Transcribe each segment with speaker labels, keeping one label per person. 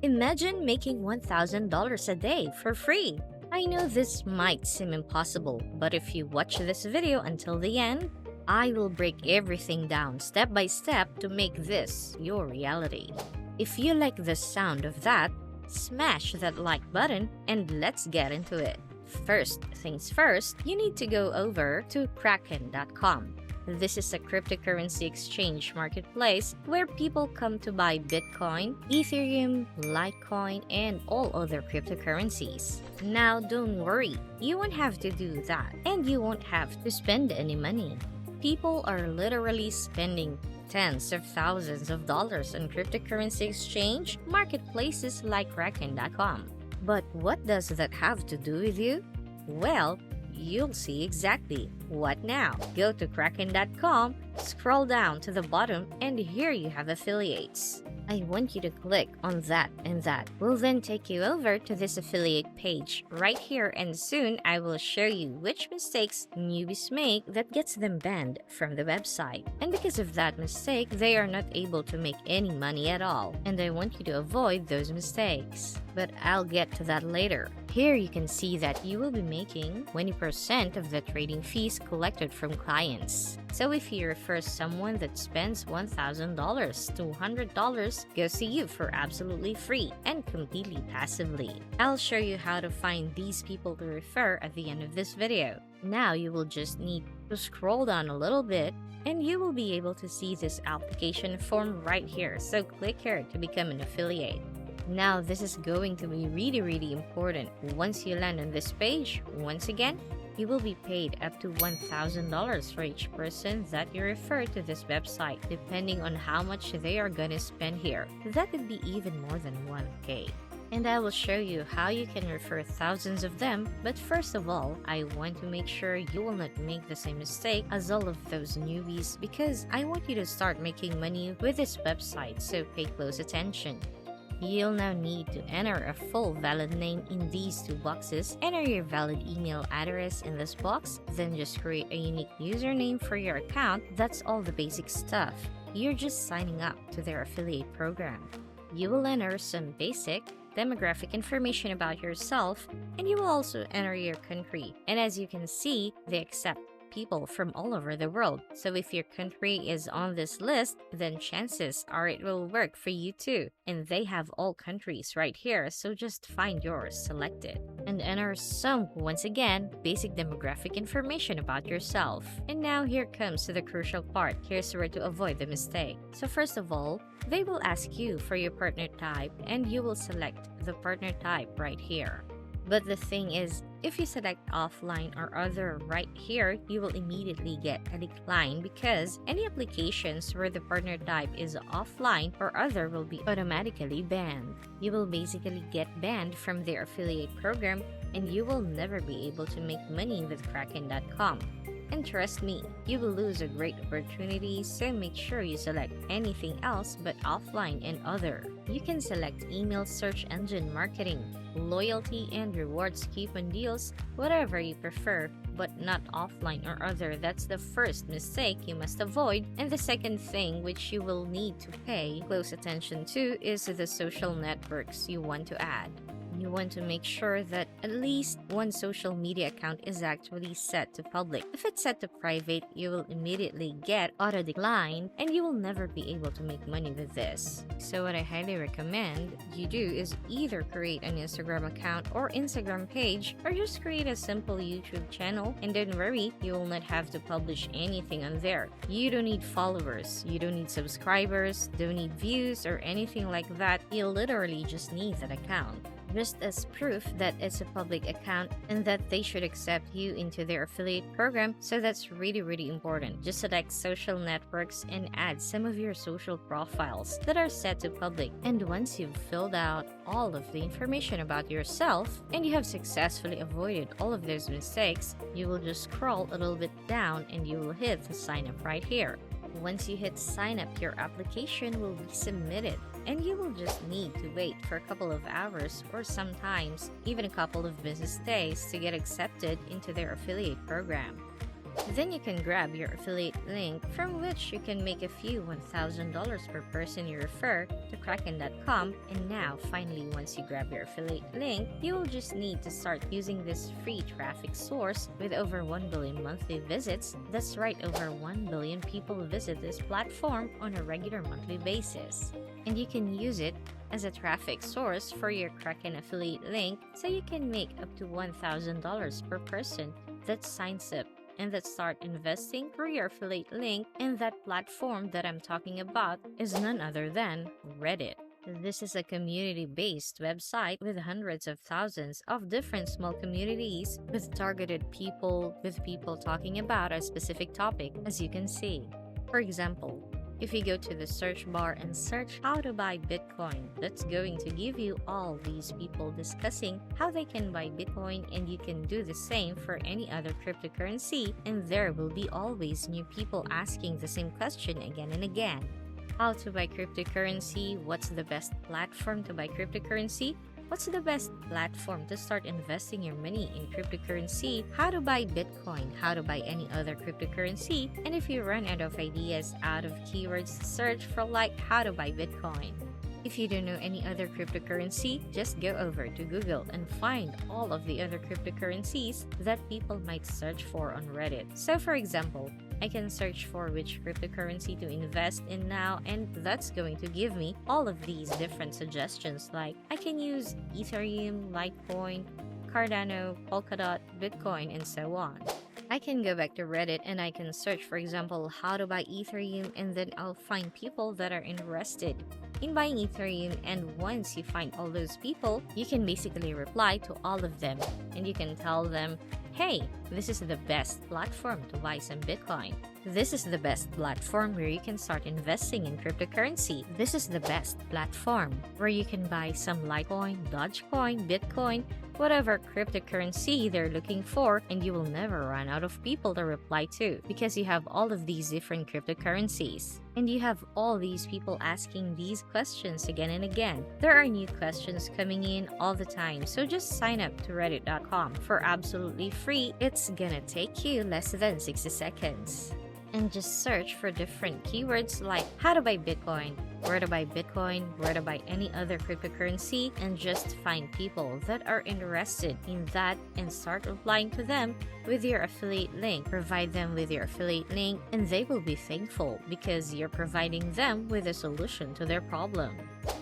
Speaker 1: Imagine making $1,000 a day for free. I know this might seem impossible, but if you watch this video until the end, I will break everything down step by step to make this your reality. If you like the sound of that, smash that like button and let's get into it. First things first, you need to go over to Kraken.com. This is a cryptocurrency exchange marketplace where people come to buy Bitcoin, Ethereum, Litecoin, and all other cryptocurrencies. Now, don't worry, you won't have to do that, and you won't have to spend any money. People are literally spending tens of thousands of dollars on cryptocurrency exchange marketplaces like Kraken.com. But what does that have to do with you? Well, you'll see exactly. What now? Go to Kraken.com, scroll down to the bottom, and here you have affiliates. I want you to click on that, and that will then take you over to this affiliate page right here, and soon I will show you which mistakes newbies make that gets them banned from the website. And because of that mistake, they are not able to make any money at all, and I want you to avoid those mistakes. But I'll get to that later. Here you can see that you will be making 20% of the trading fees collected from clients. So if you refer someone that spends $1,000 to $100 goes to you for absolutely free and completely passively. I'll show you how to find these people to refer at the end of this video. Now you will just need to scroll down a little bit and you will be able to see this application form right here. So click here to become an affiliate. Now this is going to be really important. Once you land on this page, once again, you will be paid up to $1,000 for each person that you refer to this website, depending on how much they are gonna spend here. That could be even more than 1K. And I will show you how you can refer thousands of them, but first of all, I want to make sure you will not make the same mistake as all of those newbies because I want you to start making money with this website, so pay close attention. You'll now need to enter a full valid name in these two boxes. Enter your valid email address in this box, then just create a unique username for your account. That's all the basic stuff. You're just signing up to their affiliate program. You will enter some basic demographic information about yourself, and you will also enter your country. And as you can see, they accept people from all over the world. So if your country is on this list, then chances are it will work for you too. And they have all countries right here, so just find yours selected. And enter some, once again, basic demographic information about yourself. And now here comes to the crucial part. Here's where to avoid the mistake. So first of all, they will ask you for your partner type and you will select the partner type right here. But the thing is, if you select offline or other right here, you will immediately get a decline because any applications where the partner type is offline or other will be automatically banned. You will basically get banned from their affiliate program and you will never be able to make money with Kraken.com. And trust me, you will lose a great opportunity, so make sure you select anything else but offline and other. You can select email search engine marketing, loyalty and rewards coupon deals, whatever you prefer, but not offline or other. That's the first mistake you must avoid. And the second thing which you will need to pay close attention to is the social networks you want to add. You want to make sure that at least one social media account is actually set to public. If it's set to private, you will immediately get auto decline and you will never be able to make money with this. So what I highly recommend you do is either create an Instagram account or Instagram page or just create a simple YouTube channel, and don't worry, you will not have to publish anything on there. You don't need followers, you don't need subscribers, don't need views or anything like that. You literally just need that account, just as proof that it's a public account and that they should accept you into their affiliate program. So that's really important. Just select social networks and add some of your social profiles that are set to public. And once you've filled out all of the information about yourself and you have successfully avoided all of those mistakes, you will just scroll a little bit down and you will hit the sign up right here. Once you hit sign up, your application will be submitted and you will just need to wait for a couple of hours or sometimes even a couple of business days to get accepted into their affiliate program. Then you can grab your affiliate link from which you can make a few $1,000 per person you refer to Kraken.com. And now, finally, once you grab your affiliate link, you will just need to start using this free traffic source with over 1 billion monthly visits. That's right, over 1 billion people visit this platform on a regular monthly basis. And you can use it as a traffic source for your Kraken affiliate link, so you can make up to $1,000 per person that signs up and that start investing through your affiliate link. And that platform that I'm talking about is none other than Reddit. This is a community-based website with hundreds of thousands of different small communities with targeted people, with people talking about a specific topic, as you can see. For example, if you go to the search bar and search how to buy Bitcoin, that's going to give you all these people discussing how they can buy Bitcoin, and you can do the same for any other cryptocurrency, and there will be always new people asking the same question again and again. How to buy cryptocurrency? What's the best platform to buy cryptocurrency? What's the best platform to start investing your money in cryptocurrency? How to buy Bitcoin? How to buy any other cryptocurrency? And if you run out of ideas, out of keywords, search for like how to buy Bitcoin. If you don't know any other cryptocurrency, just go over to Google and find all of the other cryptocurrencies that people might search for on Reddit. So for example, I can search for which cryptocurrency to invest in now, and that's going to give me all of these different suggestions, like I can use Ethereum, Litecoin, Cardano, Polkadot, Bitcoin, and so on. I can go back to Reddit and I can search, for example, how to buy Ethereum, and then I'll find people that are interested in buying Ethereum. And once you find all those people, you can basically reply to all of them and you can tell them, hey, this is the best platform to buy some Bitcoin. This is the best platform where you can start investing in cryptocurrency. This is the best platform where you can buy some Litecoin, Dogecoin, Bitcoin, whatever cryptocurrency they're looking for, and you will never run out of people to reply to because you have all of these different cryptocurrencies. And you have all these people asking these questions again and again. There are new questions coming in all the time, so just sign up to reddit.com for absolutely free. It's gonna take you less than 60 seconds. And just search for different keywords like how to buy Bitcoin, where to buy Bitcoin, where to buy any other cryptocurrency, and just find people that are interested in that and start replying to them with your affiliate link. Provide them with your affiliate link and they will be thankful because you're providing them with a solution to their problem.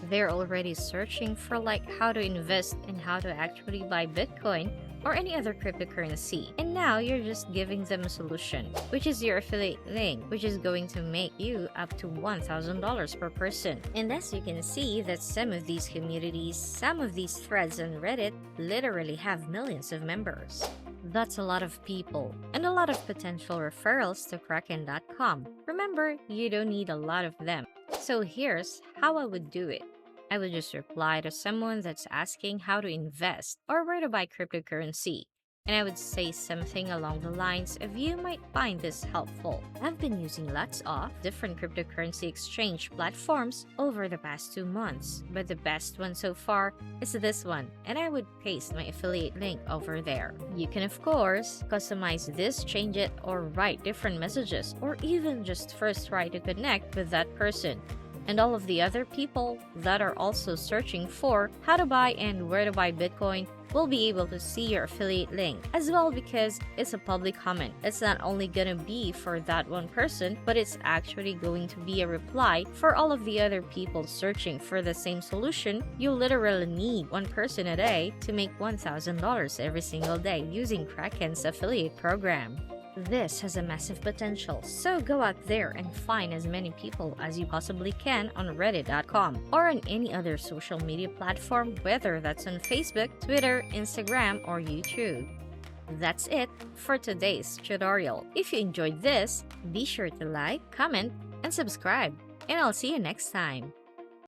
Speaker 1: They're already searching for like how to invest and how to actually buy Bitcoin or any other cryptocurrency. And now you're just giving them a solution, which is your affiliate link, which is going to make you up to $1,000 per person. And as you can see that some of these communities, some of these threads on Reddit literally have millions of members. That's a lot of people and a lot of potential referrals to Kraken.com. Remember, you don't need a lot of them. So here's how I would do it. I would just reply to someone that's asking how to invest or where to buy cryptocurrency. And I would say something along the lines of you might find this helpful. I've been using lots of different cryptocurrency exchange platforms over the past 2 months, but the best one so far is this one, and I would paste my affiliate link over there. You can of course customize this, change it, or write different messages, or even just first try to connect with that person. And all of the other people that are also searching for how to buy and where to buy Bitcoin will be able to see your affiliate link as well, because it's a public comment. It's not only gonna be for that one person, but it's actually going to be a reply for all of the other people searching for the same solution. You literally need one person a day to make $1,000 every single day using Kraken's affiliate program. This has a massive potential, so go out there and find as many people as you possibly can on reddit.com or on any other social media platform, whether that's on Facebook, Twitter, Instagram, or YouTube. That's it for today's tutorial. If you enjoyed this, be sure to like, comment, and subscribe, and I'll see you next time.